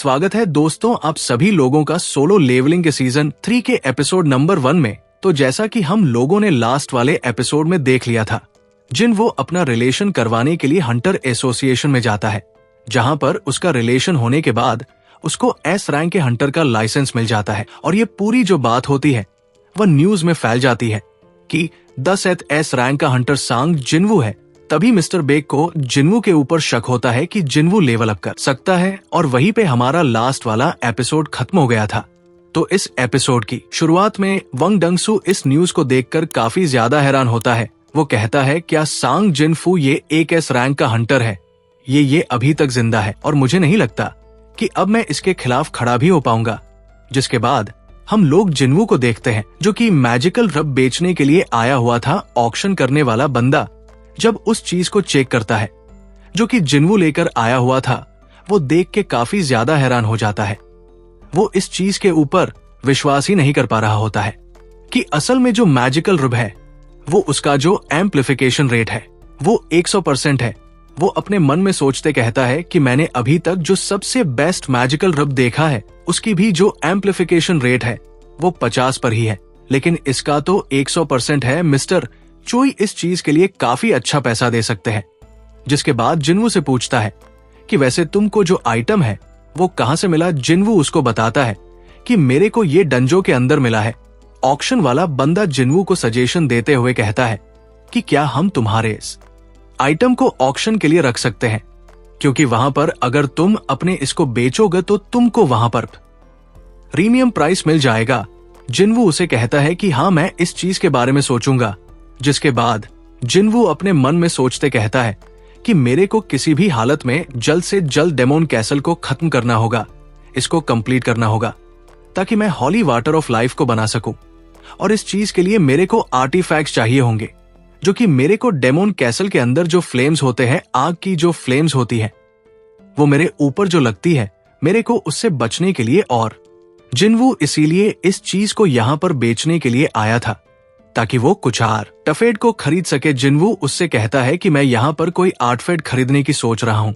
स्वागत है दोस्तों आप सभी लोगों का सोलो लेवलिंग के सीजन 3 के एपिसोड नंबर 1 में। तो जैसा कि हम लोगों ने लास्ट वाले एपिसोड में देख लिया था, जिन वो अपना रिलेशन करवाने के लिए हंटर एसोसिएशन में जाता है, जहां पर उसका रिलेशन होने के बाद उसको एस रैंक के हंटर का लाइसेंस मिल जाता है। और ये पूरी जो बात होती है वह न्यूज में फैल जाती है कि 10th एस रैंक का हंटर सांग जिनवू है। तभी मिस्टर बेक को जिनवू के ऊपर शक होता है कि जिनवू लेवल अप कर सकता है, और वहीं पे हमारा लास्ट वाला एपिसोड खत्म हो गया था। तो इस एपिसोड की शुरुआत में वंग डंगसू इस न्यूज को देखकर काफी ज्यादा हैरान होता है। वो कहता है, क्या सांग जिनफू ये एक एस रैंक का हंटर है? ये अभी तक जिंदा है और मुझे नहीं लगता कि अब मैं इसके खिलाफ खड़ा भी हो पाऊंगा। जिसके बाद हम लोग जिनवू को देखते हैं, जो कि मैजिकल रब बेचने के लिए आया हुआ था। ऑक्शन करने वाला बंदा जब उस चीज को चेक करता है जो कि जिनवू लेकर आया हुआ था, वो देख के काफी ज्यादा हैरान हो जाता है। वो इस चीज के ऊपर विश्वास ही नहीं कर पा रहा होता है कि असल में जो मैजिकल रब है वो उसका जो एम्प्लीफिकेशन रेट है वो 100% है। वो अपने मन में सोचते कहता है कि मैंने अभी तक जो सबसे बेस्ट मैजिकल रब देखा है उसकी भी जो एम्प्लीफिकेशन रेट है वो 50 पर ही है, लेकिन इसका तो 100% है। मिस्टर चोई इस चीज के लिए काफी अच्छा पैसा दे सकते हैं। जिसके बाद जिनवू से पूछता है कि वैसे तुमको जो आइटम है वो कहां से मिला। जिनवू उसको बताता है कि मेरे को ये डंजो के अंदर मिला है। ऑक्शन वाला बंदा जिनवू को सजेशन देते हुए कहता है कि क्या हम तुम्हारे इस आइटम को ऑक्शन के लिए रख सकते हैं, क्योंकि वहां पर अगर तुम अपने इसको बेचोगे तो तुमको वहां पर प्रीमियम प्राइस मिल जाएगा। जिनवू उसे कहता है कि हाँ, मैं इस चीज के बारे में सोचूंगा। जिसके बाद जिनवू अपने मन में सोचते कहता है कि मेरे को किसी भी हालत में जल्द से जल्द डेमोन कैसल को खत्म करना होगा, इसको कंप्लीट करना होगा, ताकि मैं हॉली वाटर ऑफ लाइफ को बना सकूं। और इस चीज के लिए मेरे को आर्टिफैक्ट्स चाहिए होंगे, जो कि मेरे को डेमोन कैसल के अंदर जो फ्लेम्स होते हैं, आग की जो फ्लेम्स होती है, वो मेरे ऊपर जो लगती है, मेरे को उससे बचने के लिए। और जिनवू इसीलिए इस चीज को यहाँ पर बेचने के लिए आया था ताकि वो कुछार टफेड को खरीद सके। जिनवू उससे कहता है कि मैं यहाँ पर कोई आर्टफेड खरीदने की सोच रहा हूँ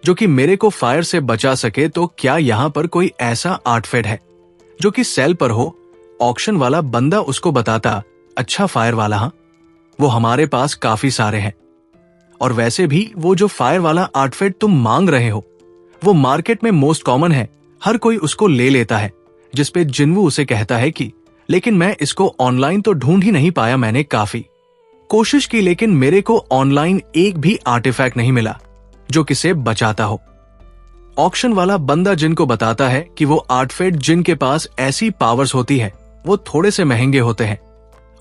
जो कि मेरे को फायर से बचा सके। तो क्या यहाँ पर कोई ऐसा आर्टफेड है जो कि सेल पर हो? ऑक्शन वाला बंदा उसको बताता, अच्छा फायर वाला, हाँ, वो हमारे पास काफी सारे हैं। और वैसे भी वो जो फायर वाला आर्टफेड तुम मांग रहे हो वो मार्केट में मोस्ट कॉमन है, हर कोई उसको ले लेता है। जिसपे जिनवू उसे कहता है कि लेकिन मैं इसको ऑनलाइन तो ढूंढ ही नहीं पाया। मैंने काफी कोशिश की, लेकिन मेरे को ऑनलाइन एक भी आर्टिफैक्ट नहीं मिला जो किसे बचाता हो। ऑक्शन वाला बंदा जिनको बताता है कि वो आर्टफैक्ट जिनके पास ऐसी पावर्स होती है वो थोड़े से महंगे होते हैं,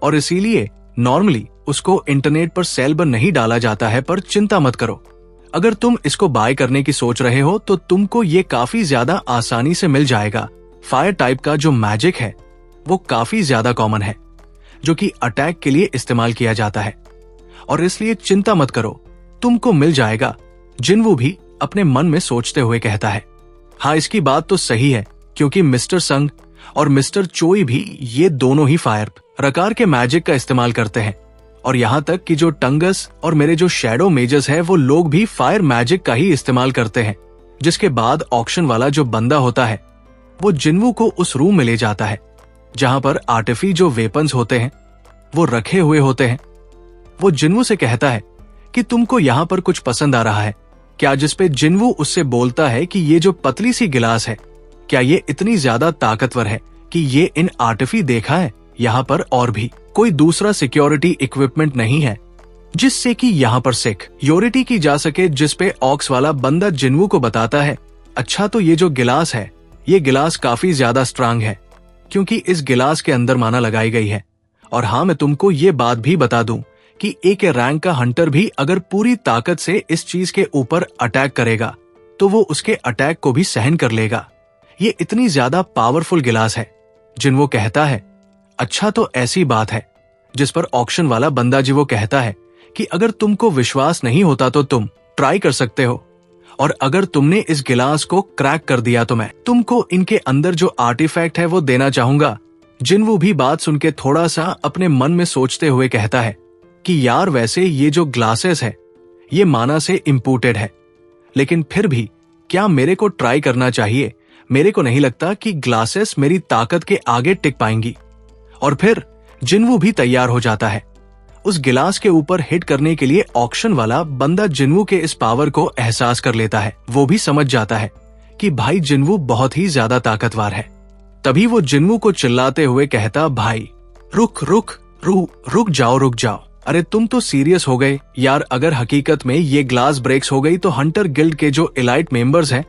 और इसीलिए नॉर्मली उसको इंटरनेट पर सेल पर नहीं डाला जाता है। पर चिंता मत करो, अगर तुम इसको बाय करने की सोच रहे हो तो तुमको ये काफी ज्यादा आसानी से मिल जाएगा। फायर टाइप का जो मैजिक है वो काफी ज्यादा कॉमन है, जो कि अटैक के लिए इस्तेमाल किया जाता है, और इसलिए चिंता मत करो, तुमको मिल जाएगा। जिनवू भी अपने मन में सोचते हुए कहता है, हाँ, इसकी बात तो सही है, क्योंकि मिस्टर संग और मिस्टर चोई भी ये दोनों ही फायर प्रकार के मैजिक का इस्तेमाल करते हैं। और यहाँ तक कि जो टंगस और मेरे जो शैडो मेजर्स है वो लोग भी फायर मैजिक का ही इस्तेमाल करते हैं। जिसके बाद ऑक्शन वाला जो बंदा होता है वो जिनवू को उस रूम में ले जाता है जहां पर आर्टिफी जो वेपन्स होते हैं वो रखे हुए होते हैं। वो जिनवू से कहता है कि तुमको यहाँ पर कुछ पसंद आ रहा है क्या? जिसपे जिनवू उससे बोलता है कि ये जो पतली सी गिलास है, क्या ये इतनी ज्यादा ताकतवर है कि ये इन आर्टिफी देखा है यहाँ पर और भी कोई दूसरा सिक्योरिटी इक्विपमेंट नहीं है जिससे कि यहाँ पर सिक्योरिटी की जा सके। जिसपे ऑक्स वाला बंदा जिनवू को बताता है, अच्छा, तो ये जो गिलास है ये गिलास काफी ज्यादा स्ट्रांग है, क्योंकि इस गिलास के अंदर माना लगाई गई है। और हाँ, मैं तुमको ये बात भी बता दूं कि एक रैंक का हंटर भी अगर पूरी ताकत से इस चीज के ऊपर अटैक करेगा तो वो उसके अटैक को भी सहन कर लेगा। ये इतनी ज्यादा पावरफुल गिलास है। जिनवू कहता है, अच्छा, तो ऐसी बात है। जिस पर ऑक्शन वाला बंदा जी वो कहता है कि अगर तुमको विश्वास नहीं होता तो तुम ट्राई कर सकते हो, और अगर तुमने इस गिलास को क्रैक कर दिया तो मैं तुमको इनके अंदर जो आर्टिफैक्ट है वो देना चाहूंगा। जिनवू भी बात सुन के थोड़ा सा अपने मन में सोचते हुए कहता है कि यार, वैसे ये जो ग्लासेस है ये माना से इम्पोर्टेड है, लेकिन फिर भी क्या मेरे को ट्राई करना चाहिए मेरे को नहीं लगता कि ग्लासेस मेरी ताकत के आगे टिक पाएंगी। और फिर जिन्वू भी तैयार हो जाता है। उस गिलास के ऊपर हिट करने के लिए ऑक्शन वाला बंदा जिन्वू के इस पावर को एहसास कर लेता है। वो भी समझ जाता है कि भाई जिन्वू बहुत ही ज्यादा ताकतवर है। तभी वो जिन्वू को चिल्लाते हुए कहता, भाई रुक जाओ। अरे तुम तो सीरियस हो गए यार। अगर हकीकत में ये ग्लास ब्रेक्स हो गई तो हंटर गिल्ड के जो एलाइट मेंबर्स हैं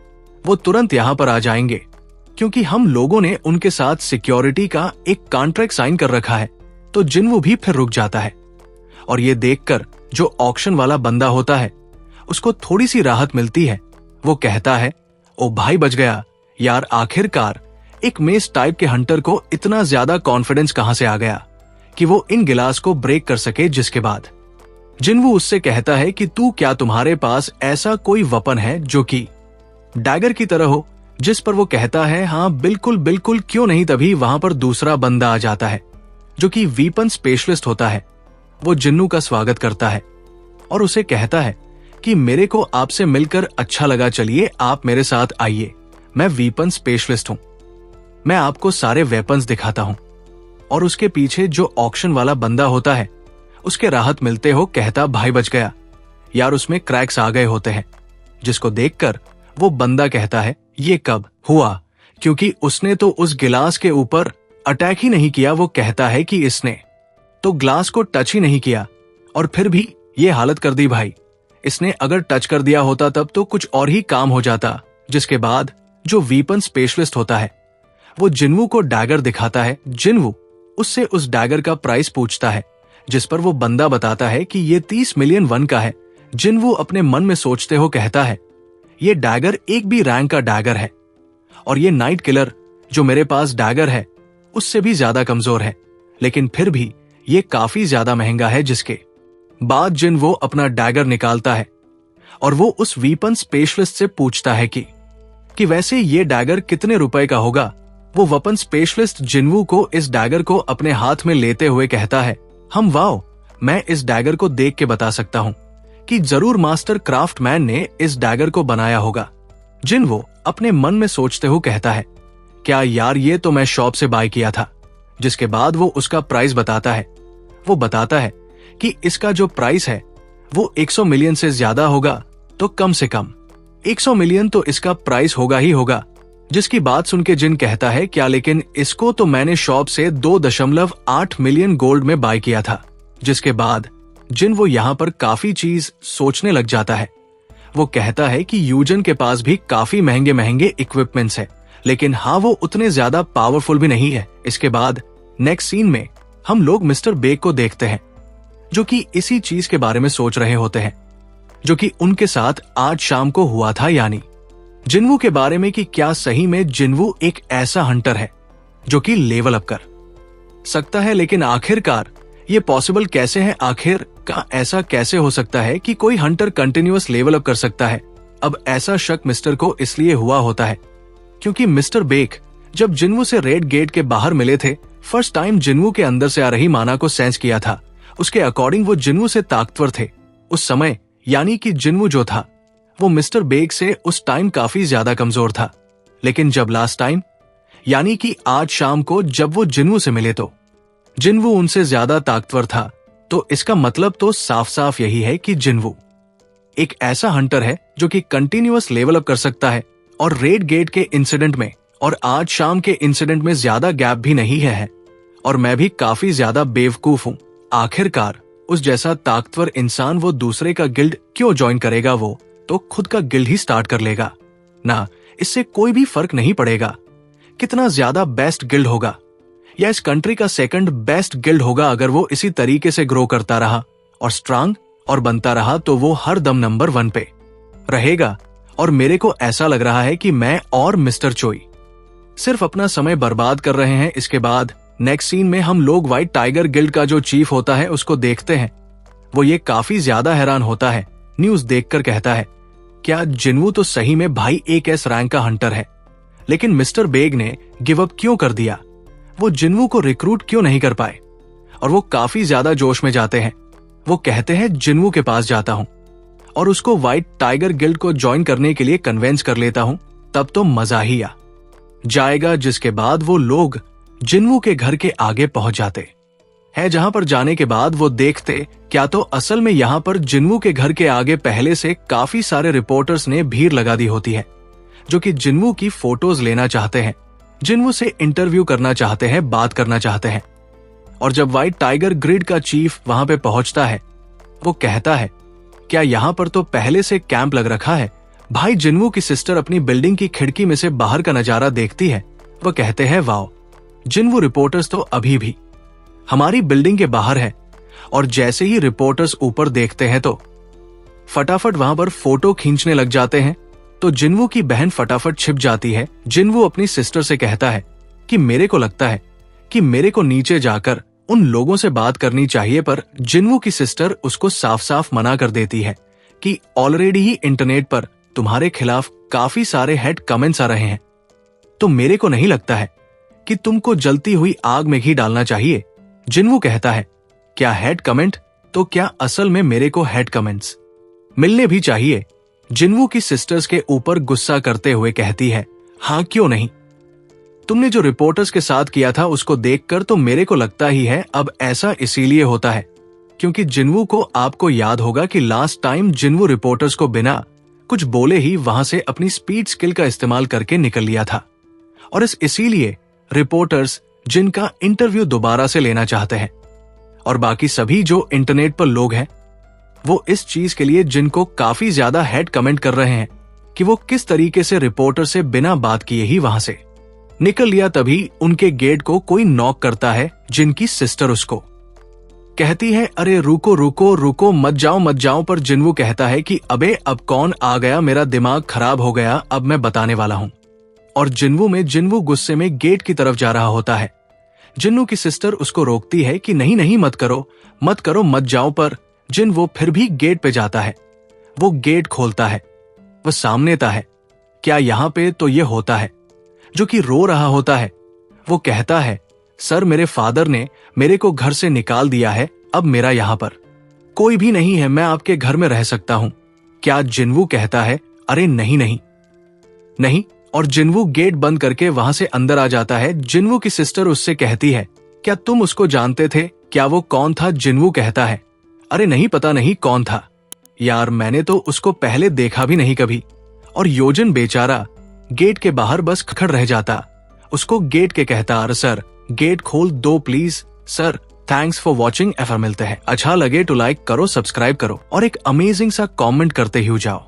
वो तुरंत यहाँ पर आ जाएंगे, क्योंकि हम लोगों ने उनके साथ सिक्योरिटी का एक कॉन्ट्रैक्ट साइन कर रखा है। तो जिन्वू भी फिर रुक जाता है और ये देखकर जो ऑक्शन वाला बंदा होता है उसको थोड़ी सी राहत मिलती है। वो कहता है, ओ भाई बच गया यार। आखिरकार एक मेस टाइप के हंटर को इतना ज्यादा कॉन्फिडेंस कहां से आ गया कि वो इन गिलास को ब्रेक कर सके। जिसके बाद जिन्वू उससे कहता है कि क्या तुम्हारे पास ऐसा कोई वेपन है जो कि डैगर की तरह हो? जिस पर वो कहता है, हाँ बिल्कुल क्यों नहीं। तभी वहां पर दूसरा बंदा आ जाता है जो कि वीपन स्पेशलिस्ट होता है। वो जिन्नू का स्वागत करता है और उसे कहता है कि मेरे को आपसे मिलकर अच्छा लगा, चलिए आप मेरे साथ आइए। मैं वीपन स्पेशलिस्ट हूं, मैं आपको सारे वेपन्स दिखाता हूं। और उसके पीछे जो ऑक्शन वाला बंदा होता है उसके राहत मिलते हो कहता, भाई बच गया यार, उसमें क्रैक्स आ गए होते हैं। जिसको देखकर वो बंदा कहता है, ये कब हुआ? क्योंकि उसने तो उस गिलास के ऊपर अटैक ही नहीं किया। वो कहता है कि इसने तो ग्लास को टच ही नहीं किया और फिर भी ये हालत कर दी भाई। इसने अगर टच कर दिया होता तब तो कुछ और ही काम हो जाता। जिसके बाद जो वीपन स्पेशलिस्ट होता है वो जिन्वू को डैगर दिखाता है। जिन्वू उससे उस डैगर का प्राइस पूछता है, जिस पर वो बंदा बताता है कि ये 30 मिलियन वन का है। जिन्वू अपने मन में सोचते हो कहता है, ये डैगर एक बी रैंक का डैगर है और ये नाइट किलर जो मेरे पास डैगर है उससे भी ज्यादा कमजोर है, लेकिन फिर भी ये काफी ज्यादा महंगा है। जिसके बाद जिन्वू अपना डैगर निकालता है और वो उस वीपन स्पेशलिस्ट से पूछता है कि वैसे ये डैगर कितने रुपए का होगा। वो वेपन स्पेशलिस्ट जिन्वू को इस डैगर को अपने हाथ में लेते हुए कहता है, वाओ, मैं इस डैगर को देख के बता सकता हूँ कि जरूर मास्टर क्राफ्टमैन ने इस डैगर को बनाया होगा। जिन्वू अपने मन में सोचते हुए कहता है, क्या यार, ये तो मैं शॉप से बाय किया था। जिसके बाद वो उसका प्राइस बताता है। वो बताता है कि इसका जो प्राइस है वो 100 मिलियन से ज्यादा होगा, तो कम से कम 100 मिलियन तो इसका प्राइस होगा ही होगा। जिसकी बात सुन के जिन कहता है, क्या, लेकिन इसको तो मैंने शॉप से 2.8 मिलियन गोल्ड में बाय किया था। जिसके बाद जिन वो यहाँ पर काफी चीज सोचने लग जाता है। वो कहता है कि यूजन के पास भी काफी महंगे महंगे इक्विपमेंट्स है, लेकिन हाँ वो उतने ज्यादा पावरफुल भी नहीं है। इसके बाद नेक्स्ट सीन में हम लोग मिस्टर बेक को देखते हैं जो कि इसी चीज के बारे में सोच रहे होते हैं जो कि उनके साथ आज शाम को हुआ था, यानी जिन्वू के बारे में कि क्या सही में जिन्वू एक ऐसा हंटर है जो कि लेवल अप कर सकता है। लेकिन आखिरकार ये पॉसिबल कैसे है? आखिर का ऐसा कैसे हो सकता है कि कोई हंटर कंटिन्यूअस लेवल अप कर सकता है? अब ऐसा शक मिस्टर को इसलिए हुआ होता है क्योंकि मिस्टर बेक जब जिन्वू से रेड गेट के बाहर मिले थे, फर्स्ट टाइम जिन्वू के अंदर से आ रही माना को सेंस किया था। उसके अकॉर्डिंग वो जिन्वू से ताकतवर थे उस समय, यानी कि जिन्वू जो था वो मिस्टर बेक से उस टाइम काफी ज्यादा कमजोर था। लेकिन जब लास्ट टाइम यानी कि आज शाम को जब वो जिन्वू से मिले तो जिन्वू उनसे ज्यादा ताकतवर था। तो इसका मतलब तो साफ साफ यही है कि जिन्वू एक ऐसा हंटर है जो कि कंटिन्यूअस लेवल अप कर सकता है। और रेड गेट के इंसिडेंट में और आज शाम के इंसिडेंट में ज्यादा गैप भी नहीं है। और मैं भी काफी ज्यादा बेवकूफ हूँ। आखिरकार उस जैसा ताकतवर इंसान वो दूसरे का गिल्ड क्यों ज्वाइन करेगा? वो तो खुद का गिल्ड ही स्टार्ट कर लेगा ना। इससे कोई भी फर्क नहीं पड़ेगा कितना ज्यादा बेस्ट गिल्ड होगा या इस कंट्री का सेकंड बेस्ट गिल्ड होगा। अगर वो इसी तरीके से ग्रो करता रहा और स्ट्रांग और बनता रहा तो वो हर दम नंबर 1 पे रहेगा। और मेरे को ऐसा लग रहा है कि मैं और मिस्टर चोई सिर्फ अपना समय बर्बाद कर रहे हैं। इसके बाद नेक्स्ट सीन में हम लोग व्हाइट टाइगर गिल्ड का जो चीफ होता है उसको देखते हैं। वो ये काफी ज्यादा हैरान होता है, न्यूज देखकर कहता है, क्या जिन्वू तो सही में भाई एक एस रैंक का हंटर है, लेकिन मिस्टर बेग ने गिव अप क्यों कर दिया? वो जिन्वू को रिक्रूट क्यों नहीं कर पाए? और वो काफी ज्यादा जोश में जाते हैं। वो कहते हैं जिन्वू के पास जाता हूं और उसको व्हाइट टाइगर गिल्ड को ज्वाइन करने के लिए कन्वेंस कर लेता हूं, तब तो मजा ही आ। जाएगा, जिसके बाद वो लोग जिन्वू के घर के आगे पहुंच जाते हैं, जहां पर जाने के बाद वो देखते क्या तो असल में यहाँ पर जिन्वू के घर के आगे पहले से काफी सारे रिपोर्टर्स ने भीड़ लगा दी होती है, जो कि जिन्वू की फोटोज लेना चाहते हैं, जिन्वू से इंटरव्यू करना चाहते हैं, बात करना चाहते हैं। और जब व्हाइट टाइगर ग्रिड का चीफ वहां पे पहुंचता है, वो कहता है, क्या यहाँ पर तो पहले से कैंप लग रखा है। भाई जिन्वू की सिस्टर अपनी बिल्डिंग की खिड़की में से बाहर का नजारा देखती है। वो कहते हैं, वाओ, जिन्वू रिपोर्टर्स तो अभी भी हमारी बिल्डिंग के बाहर है। और जैसे ही रिपोर्टर्स ऊपर देखते हैं तो फटाफट वहां पर फोटो खींचने लग जाते हैं। तो जिन्वू की बहन फटाफट छिप जाती है। जिन्वू अपनी सिस्टर से कहता है कि मेरे को लगता है कि मेरे को नीचे जाकर उन लोगों से बात करनी चाहिए, पर जिन्वू की सिस्टर उसको साफ साफ मना कर देती है कि ऑलरेडी ही इंटरनेट पर तुम्हारे खिलाफ काफी सारे हेड कमेंट्स आ रहे हैं, तो मेरे को नहीं लगता है कि तुमको जलती हुई आग में घी डालना चाहिए। जिन्वू कहता है, क्या हेड कमेंट? तो क्या असल में मेरे को हेड कमेंट्स मिलने भी चाहिए? जिन्वू की सिस्टर्स के ऊपर गुस्सा करते हुए कहती है, हाँ क्यों नहीं, तुमने जो रिपोर्टर्स के साथ किया था उसको देखकर तो मेरे को लगता ही है अब ऐसा इसीलिए होता है क्योंकि जिन्वू को आपको याद होगा कि लास्ट टाइम जिन्वू रिपोर्टर्स को बिना कुछ बोले ही वहां से अपनी स्पीड स्किल का इस्तेमाल करके निकल लिया था, और इसीलिए रिपोर्टर्स जिनका इंटरव्यू दोबारा से लेना चाहते हैं। और बाकी सभी जो इंटरनेट पर लोग हैं वो इस चीज के लिए जिनको काफी ज्यादा हेड कमेंट कर रहे हैं कि वो किस तरीके से रिपोर्टर से बिना बात किए ही वहां से निकल लिया। तभी उनके गेट को कोई नॉक करता है। जिनकी सिस्टर उसको कहती है, अरे रुको रुको रुको, मत जाओ। पर जिन्वू कहता है कि अबे अब कौन आ गया, मेरा दिमाग खराब हो गया, अब मैं बताने वाला हूं। और जिन्वू गुस्से में गेट की तरफ जा रहा होता है। जिन्वू की सिस्टर उसको रोकती है कि नहीं मत करो, मत जाओ। पर जिन्वू फिर भी गेट पे जाता है। वो गेट खोलता है, वो सामने था है, क्या यहाँ पे तो ये होता है जो कि रो रहा होता है। वो कहता है, सर मेरे फादर ने मेरे को घर से निकाल दिया है, अब मेरा यहाँ पर कोई भी नहीं है, मैं आपके घर में रह सकता हूं क्या? जिन्वू कहता है, अरे नहीं। और जिन्वू गेट बंद करके वहां से अंदर आ जाता है। जिन्वू की सिस्टर उससे कहती है, क्या तुम उसको जानते थे? क्या वो कौन था? जिन्वू कहता है, अरे नहीं, पता नहीं कौन था यार, मैंने तो उसको पहले देखा भी नहीं कभी। और योजन बेचारा गेट के बाहर बस खड़ रह जाता। उसको गेट के कहता, अरे सर गेट खोल दो please sir, thanks for watching. मिलते हैं, अच्छा लगे तो लाइक करो, सब्सक्राइब करो और एक अमेजिंग सा कमेंट करते ही जाओ।